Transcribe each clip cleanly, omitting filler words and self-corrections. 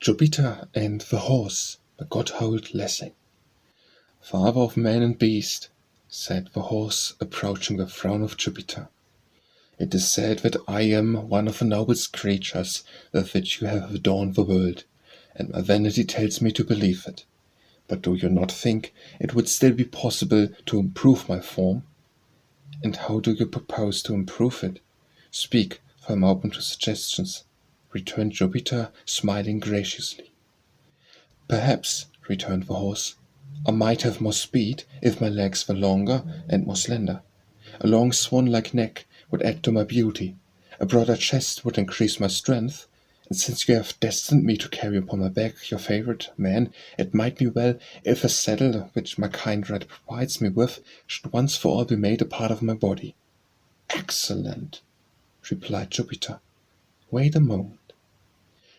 Jupiter and the Horse by Gotthold Lessing. Father of man and beast, said the horse, approaching the throne of Jupiter, it is said that I am one of the noblest creatures with which you have adorned the world, and my vanity tells me to believe it. But do you not think it would still be possible to improve my form? And how do you propose to improve it? Speak, for I am open to suggestions, returned Jupiter, smiling graciously. Perhaps, returned the horse, I might have more speed if my legs were longer and more slender. A long swan-like neck would add to my beauty, a broader chest would increase my strength, and since you have destined me to carry upon my back your favorite man, it might be well if a saddle which my kind right provides me with should once for all be made a part of my body. Excellent, replied Jupiter. Wait a moment.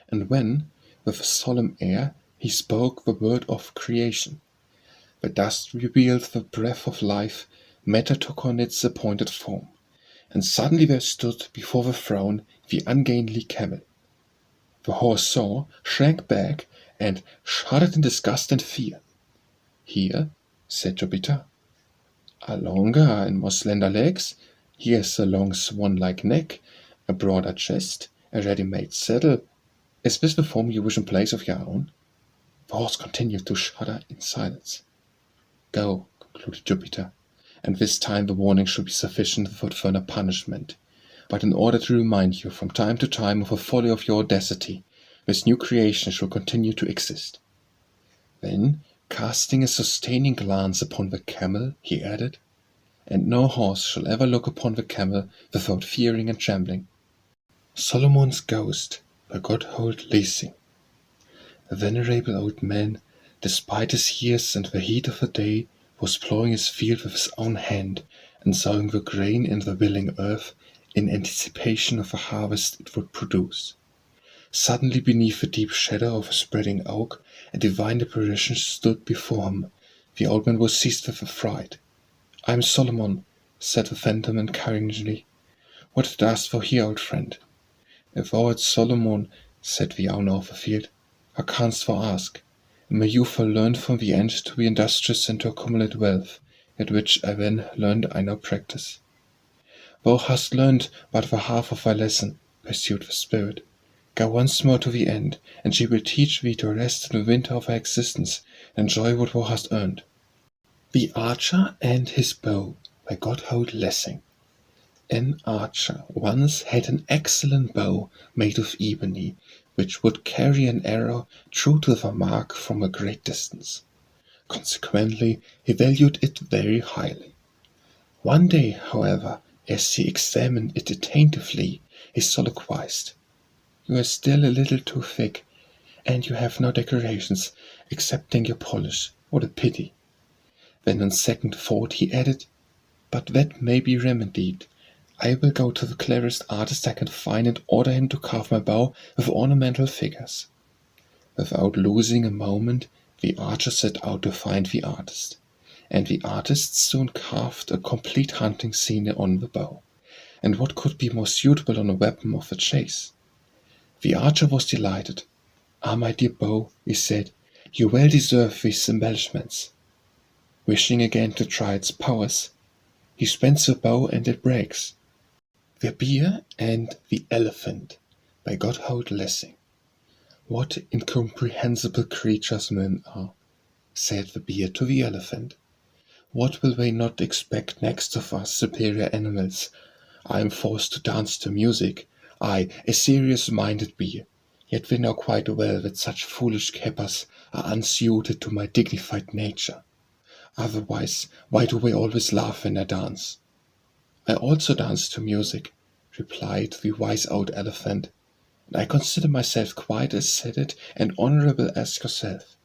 And when, with a solemn air, he spoke the word of creation, the dust revealed the breath of life, matter took on its appointed form, and suddenly there stood before the throne the ungainly camel. The horse saw, shrank back, and shuddered in disgust and fear. Here, said Jupiter, are longer and more slender legs, here's a long swan-like neck, a broader chest, a ready-made saddle. Is this the form you wish in place of your own? The horse continued to shudder in silence. Go, concluded Jupiter, and this time the warning should be sufficient for further punishment. But in order to remind you from time to time of the folly of your audacity, this new creation shall continue to exist. Then, casting a sustaining glance upon the camel, he added, and no horse shall ever look upon the camel without fearing and trembling. Solomon's Ghost by Gotthold Lessing. A venerable old man, despite his years and the heat of the day, was ploughing his field with his own hand and sowing the grain in the willing earth in anticipation of the harvest it would produce. Suddenly, beneath the deep shadow of a spreading oak, a divine apparition stood before him. The old man was seized with affright. I am Solomon, said the phantom encouragingly. What dost thou here, old friend? If thou art Solomon, said the owner of the field, how canst thou ask? In my youth I learned from the ant to be industrious and to accumulate wealth, at which I then learned I now practice. Thou hast learned but the half of thy lesson, pursued the spirit. Go once more to the ant, and she will teach thee to rest in the winter of thy existence, and enjoy what thou hast earned. The Archer and His Bow by Gotthold Lessing. An archer once had an excellent bow made of ebony, which would carry an arrow true to the mark from a great distance. Consequently, he valued it very highly. One day, however, as he examined it attentively, he soliloquized, "You are still a little too thick, and you have no decorations, excepting your polish. What a pity!" Then on second thought he added, "But that may be remedied. I will go to the cleverest artist I can find and order him to carve my bow with ornamental figures." Without losing a moment, the archer set out to find the artist, and the artist soon carved a complete hunting scene on the bow. And what could be more suitable on a weapon of the chase? The archer was delighted. "Ah, my dear bow," he said, "you well deserve these embellishments." Wishing again to try its powers, he spends the bow and it breaks. The Bear and the Elephant by Gotthold Lessing. What incomprehensible creatures men are, said the Bear to the Elephant. What will they not expect next of us superior animals? I am forced to dance to music, I, a serious-minded Bear, yet they know quite well that such foolish capers are unsuited to my dignified nature. Otherwise, why do they always laugh when I dance? I also dance to music, replied the wise old Elephant, and I consider myself quite as sedate and honorable as yourself.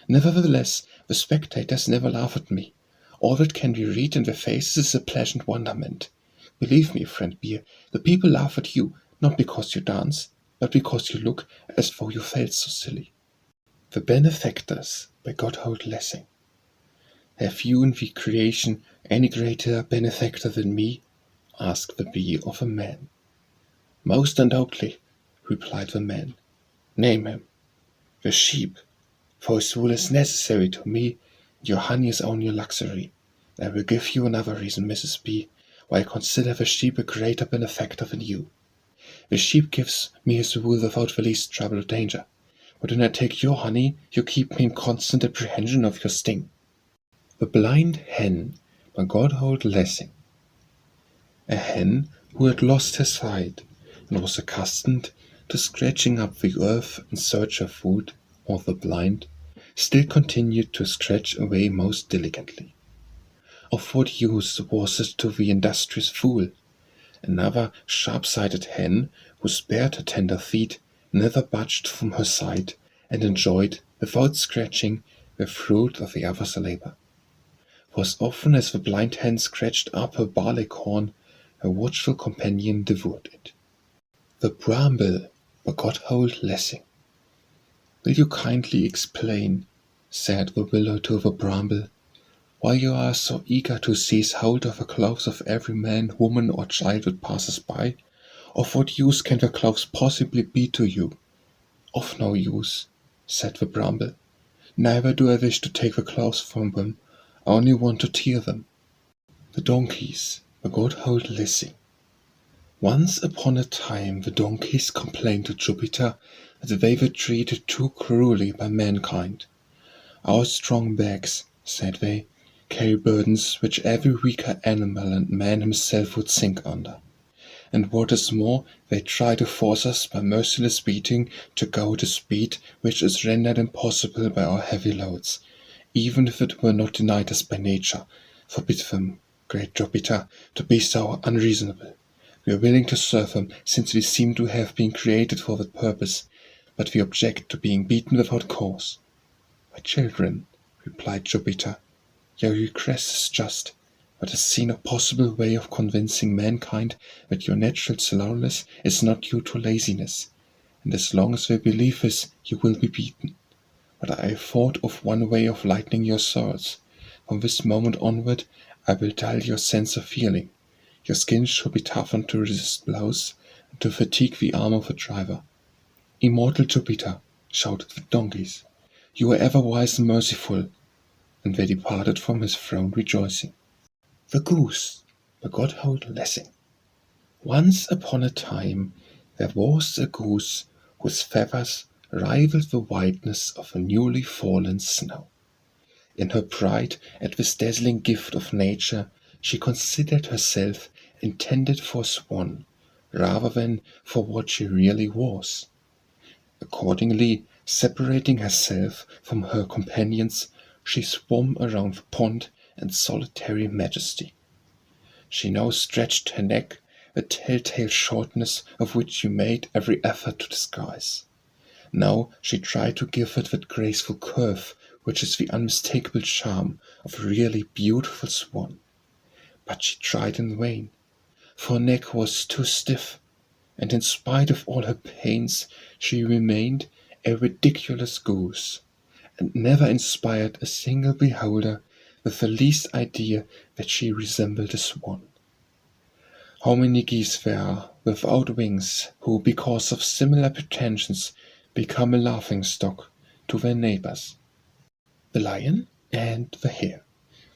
Nevertheless, the spectators never laugh at me. All that can be read in their faces is a pleasant wonderment. Believe me, friend Bear, the people laugh at you, not because you dance, but because you look as though you felt so silly. The Benefactors by Gotthold Lessing. Have you in the creation any greater benefactor than me? Asked the Bee of a man. Most undoubtedly, replied the man. Name him. The sheep, for his wool is necessary to me, and your honey is only a luxury. I will give you another reason, Mrs. B, why I consider the sheep a greater benefactor than you. The sheep gives me his wool without the least trouble or danger, but when I take your honey, you keep me in constant apprehension of your sting. The Blind Hen, by Gotthold. A hen who had lost her sight and was accustomed to scratching up the earth in search of food, or the blind, still continued to scratch away most diligently. Of what use was it to the industrious fool? Another sharp-sighted hen, who spared her tender feet, never budged from her side, and enjoyed, without scratching, the fruit of the other's labor. For as often as the blind hen scratched up her barley corn, her watchful companion devoured it. The Bramble, by Gotthold. Will you kindly explain, said the willow to the bramble, why you are so eager to seize hold of the clothes of every man, woman, or child that passes by? Of what use can the clothes possibly be to you? Of no use, said the bramble. Neither do I wish to take the clothes from them, I only want to tear them. The donkeys, by Gotthold. Once upon a time the donkeys complained to Jupiter that they were treated too cruelly by mankind. Our strong backs, said they, carry burdens which every weaker animal and man himself would sink under. And what is more, they try to force us by merciless beating to go at a speed which is rendered impossible by our heavy loads, even if it were not denied us by nature. Forbid them, great Jupiter, to be so unreasonable. We are willing to serve them, since we seem to have been created for that purpose, but we object to being beaten without cause. My children, replied Jupiter, your request is just, but I see no possible way of convincing mankind that your natural slowness is not due to laziness, and as long as they believe this, you will be beaten. But I have thought of one way of lightening your sorrows. From this moment onward, I will dull your sense of feeling. Your skin shall be toughened to resist blows, and to fatigue the arm of a driver. Immortal Jupiter, shouted the donkeys, you are ever wise and merciful, and they departed from his throne rejoicing. The Goose, by Gotthold. Once upon a time there was a goose whose feathers rivaled the whiteness of a newly fallen snow. In her pride at this dazzling gift of nature, she considered herself intended for a swan, rather than for what she really was. Accordingly, separating herself from her companions, she swam around the pond in solitary majesty. She now stretched her neck, the telltale shortness of which she made every effort to disguise. Now she tried to give it that graceful curve which is the unmistakable charm of a really beautiful swan. But she tried in vain, for her neck was too stiff, and in spite of all her pains she remained a ridiculous goose, and never inspired a single beholder with the least idea that she resembled a swan. How many geese there are without wings who, because of similar pretensions, become a laughing-stock to their neighbors. The Lion and the Hare,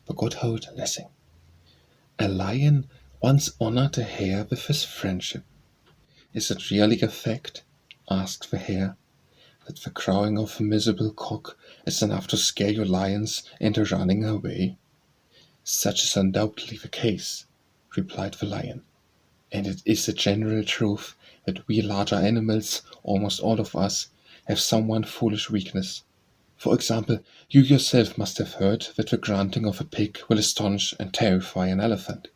by Gotthold. A lion once honored a hare with his friendship. Is it really a fact, asked the hare, that the crowing of a miserable cock is enough to scare your lions into running away? Such is undoubtedly the case, replied the lion, and it is a general truth that we larger animals, almost all of us, have some one foolish weakness. For example, you yourself must have heard that the grunting of a pig will astonish and terrify an elephant.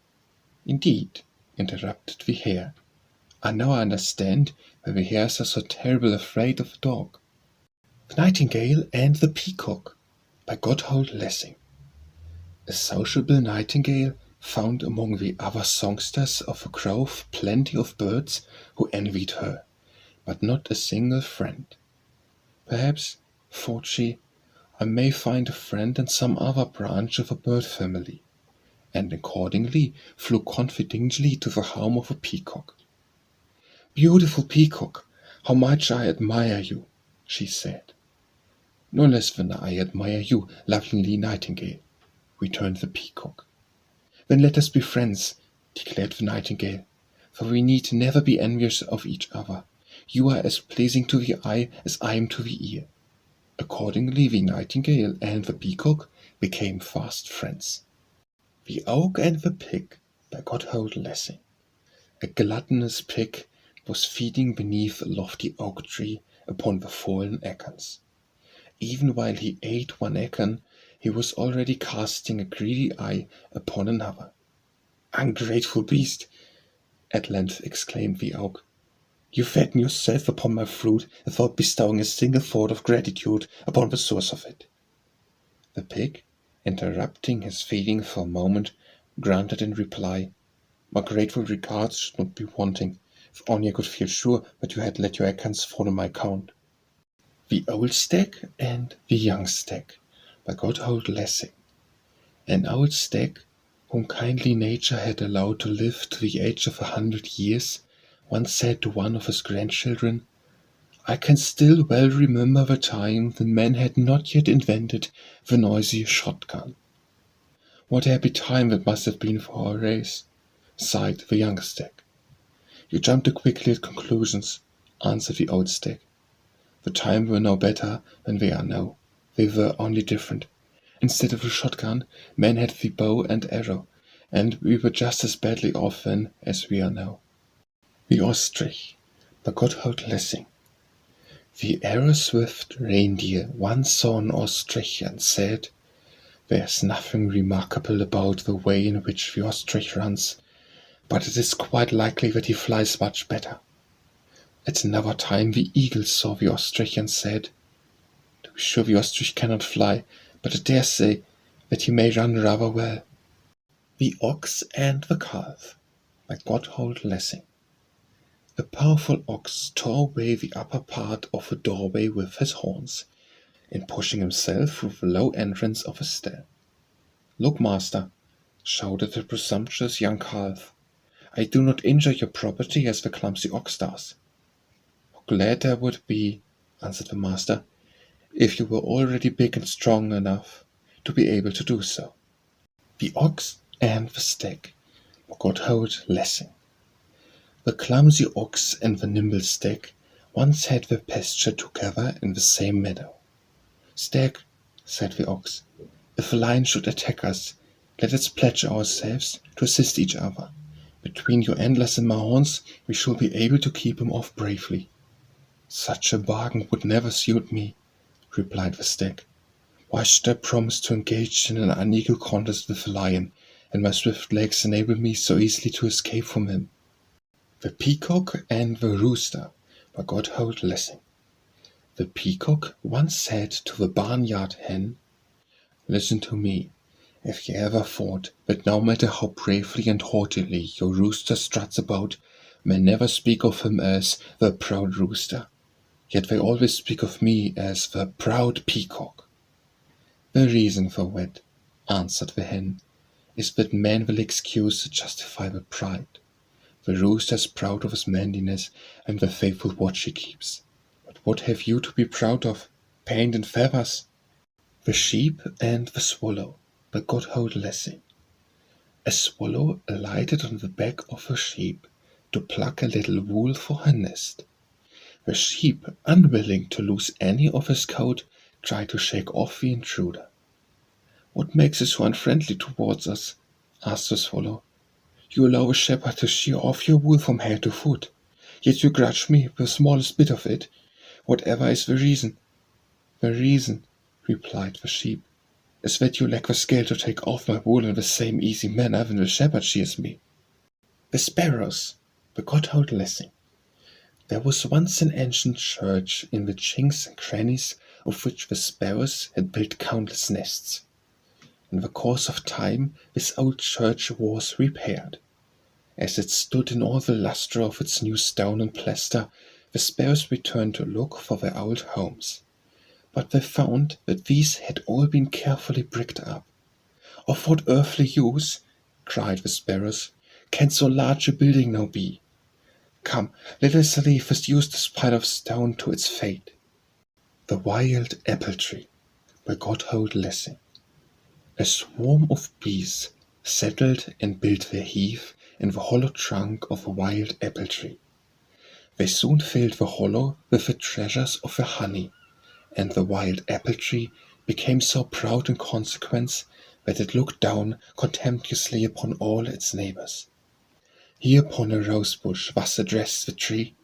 Indeed, interrupted the hare. I now understand why the hares are so terribly afraid of a dog. The Nightingale and the Peacock, by Gotthold. A sociable nightingale found among the other songsters of a grove plenty of birds who envied her, but not a single friend. Perhaps, thought she, I may find a friend in some other branch of a bird family, and accordingly flew confidentially to the home of a peacock. Beautiful peacock, how much I admire you, she said. "No less than I admire you, lovely Nightingale," returned the Peacock. "Then let us be friends," declared the Nightingale, "for we need never be envious of each other. You are as pleasing to the eye as I am to the ear." Accordingly, the Nightingale and the Peacock became fast friends. The Oak and the Pig, by Gotthold. A gluttonous pig was feeding beneath a lofty oak tree upon the fallen acorns. Even while he ate one acorn, he was already casting a greedy eye upon another. "Ungrateful beast!" at length exclaimed the Oak. "You fatten yourself upon my fruit without bestowing a single thought of gratitude upon the source of it." The Pig, interrupting his feeding for a moment, grunted in reply, "My grateful regards should not be wanting, if only I could feel sure that you had let your acorns fall on my account." The Old Stag and the Young Stag, by Gotthold. An old stag, whom kindly nature had allowed to live to the age of 100 years, once said to one of his grandchildren, "I can still well remember the time when men had not yet invented the noisy shotgun." "What a happy time that must have been for our race," sighed the young stag. "You jump too quickly at conclusions," answered the old stag. "The times were no better than they are now. They were only different. Instead of the shotgun, men had the bow and arrow, and we were just as badly off then as we are now." The Ostrich, by Gotthold. The arrow-swift reindeer once saw an ostrich and said, "There's nothing remarkable about the way in which the ostrich runs, but it is quite likely that he flies much better." At another time the eagle saw the ostrich and said, "To be sure the ostrich cannot fly, but I dare say that he may run rather well." The Ox and the Calf, by Gotthold. A powerful ox tore away the upper part of a doorway with his horns, in pushing himself through the low entrance of a stall. "Look, master," shouted the presumptuous young calf, "I do not injure your property as the clumsy ox does." "How glad I would be," answered the master, "if you were already big and strong enough to be able to do so." The Ox and the Stag, by Gotthold. The clumsy ox and the nimble stag once had their pasture together in the same meadow. "Stag," said the ox, "if a lion should attack us, let us pledge ourselves to assist each other. Between your antlers and my horns we shall be able to keep him off bravely." "Such a bargain would never suit me," replied the stag. "Why should I promise to engage in an unequal contest with a lion, and my swift legs enable me so easily to escape from him?" The Peacock and the Rooster, by Gotthold. The Peacock once said to the barnyard hen, "Listen to me. If you ever thought that no matter how bravely and haughtily your rooster struts about, men never speak of him as the proud rooster, yet they always speak of me as the proud peacock." "The reason for that," answered the hen, "is that men will excuse the justifiable pride. The rooster is proud of his manliness and the faithful watch he keeps. But what have you to be proud of? Paint and feathers." The Sheep and the Swallow, by Gotthold. A swallow alighted on the back of a sheep to pluck a little wool for her nest. The sheep, unwilling to lose any of his coat, tried to shake off the intruder. "What makes you so unfriendly towards us?" asked the swallow. "You allow a shepherd to shear off your wool from head to foot, yet you grudge me the smallest bit of it. Whatever is the reason?" "The reason," replied the sheep, "is that you lack the skill to take off my wool in the same easy manner when the shepherd shears me." The Sparrows, by Gotthold. There was once an ancient church in the chinks and crannies of which the sparrows had built countless nests. In the course of time this old church was repaired. As it stood in all the lustre of its new stone and plaster, the sparrows returned to look for their old homes. But they found that these had all been carefully bricked up. "Of what earthly use," cried the sparrows, "can so large a building now be? Come, let us leave this useless pile of stone to its fate." The Wild Apple Tree by Gotthold. A swarm of bees settled and built their hive in the hollow trunk of a wild apple tree. They soon filled the hollow with the treasures of the honey, and the wild apple tree became so proud in consequence that it looked down contemptuously upon all its neighbors. Hereupon a rosebush thus addressed the tree: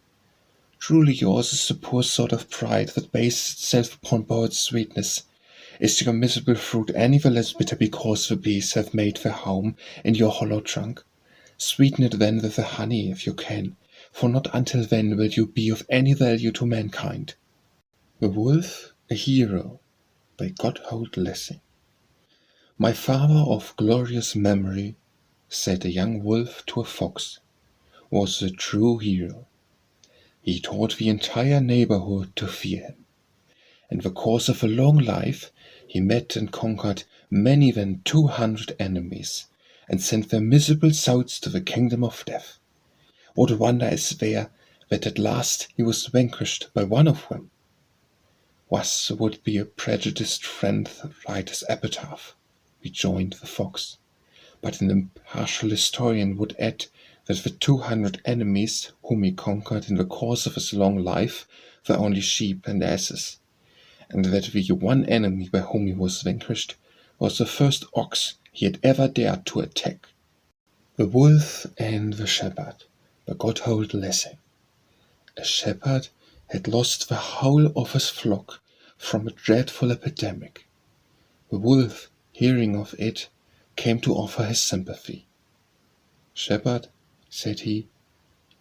"Truly yours is a poor sort of pride that bases itself upon borrowed sweetness. Is your miserable fruit any the less bitter because the bees have made their home in your hollow trunk? Sweeten it then with the honey if you can, for not until then will you be of any value to mankind." The Wolf, a Hero by Gotthold. "My father of glorious memory," said a young wolf to a fox, "was a true hero. He taught the entire neighborhood to fear him. In the course of a long life he met and conquered many than 200 enemies, and sent their miserable souls to the kingdom of death. What wonder is there that at last he was vanquished by one of them? Thus would be a prejudiced friend write his epitaph," rejoined the fox. "But an impartial historian would add that the 200 enemies whom he conquered in the course of his long life were only sheep and asses, and that the one enemy by whom he was vanquished was the first ox he had ever dared to attack." The Wolf and the Shepherd by Gotthold. A shepherd had lost the whole of his flock from a dreadful epidemic. The wolf, hearing of it, came to offer his sympathy. "Shepherd," said he,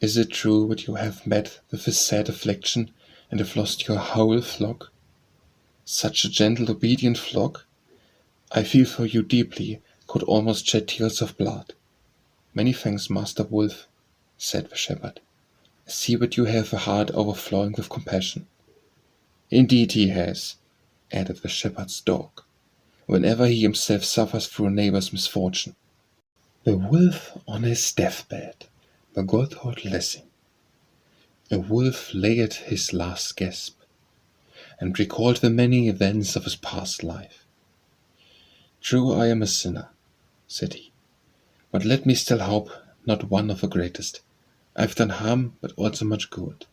"is it true that you have met with this sad affliction and have lost your whole flock? Such a gentle, obedient flock! I feel for you deeply, could almost shed tears of blood." "Many thanks, Master Wolf," said the shepherd. "I see that you have a heart overflowing with compassion." "Indeed he has," added the shepherd's dog, "whenever he himself suffers through a neighbor's misfortune." The Wolf on his deathbed by Gotthold. A wolf lay at his last gasp, and recalled the many events of his past life. "True, I am a sinner," said he, "but let me still hope not one of the greatest. I have done harm, but also much good.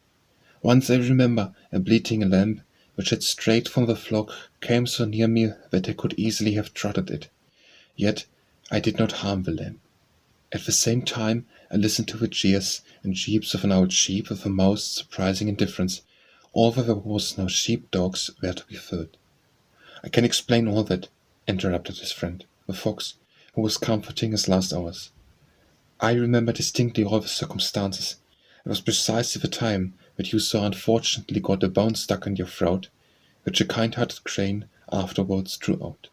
Once I remember a bleating lamb, which had strayed from the flock, came so near me that I could easily have trodden it. Yet I did not harm the lamb. At the same time I listened to the jeers and jeeps of an old sheep with a most surprising indifference, although there was no sheep-dogs where to be found." "I can explain all that," interrupted his friend, the fox, who was comforting his last hours. "I remember distinctly all the circumstances. It was precisely the time that you so unfortunately got a bone stuck in your throat, which a kind-hearted crane afterwards drew out.